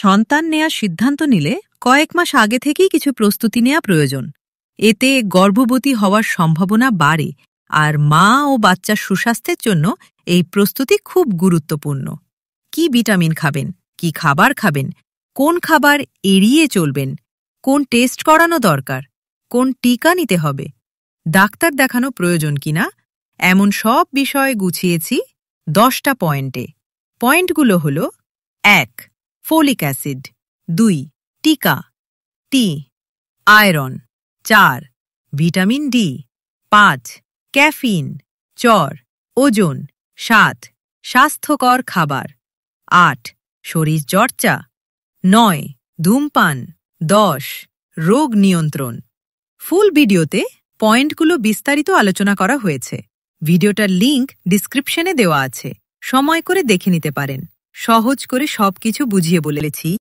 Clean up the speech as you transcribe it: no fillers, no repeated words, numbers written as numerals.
সন্তান নেয়ার সিদ্ধান্ত নিলে কয়েক মাস আগে থেকেই কিছু প্রস্তুতি নেওয়া প্রয়োজন। এতে গর্ভবতী হওয়ার সম্ভাবনা বাড়ে আর মা ও বাচ্চার সুস্বাস্থ্যের জন্য এই প্রস্তুতি খুব গুরুত্বপূর্ণ। কি ভিটামিন খাবেন, কি খাবার খাবেন, কোন খাবার এড়িয়ে চলবেন, কোন টেস্ট করানো দরকার, কোন টিকা নিতে হবে, ডাক্তার দেখানো প্রয়োজন কিনা, এমন সব বিষয় গুছিয়েছি 10টা পয়েন্টে। পয়েন্টগুলো হল: 1. Folic acid, 2. টিকা, 3. আয়রন, 4. Vitamin D, 5. ক্যাফিন, জ্বর, ওজন, 7. স্বাস্থ্যকর খাবার, 8. শরীরচর্চা, 9. ধূমপান, 10. রোগ নিয়ন্ত্রণ। ফুল ভিডিওতে পয়েন্টগুলো বিস্তারিত আলোচনা করা হয়েছে। ভিডিওটার লিংক ডিসক্রিপশনে দেওয়া আছে, সময় করে দেখে নিতে পারেন। সহজ করে সবকিছু বুঝিয়ে বলেছি।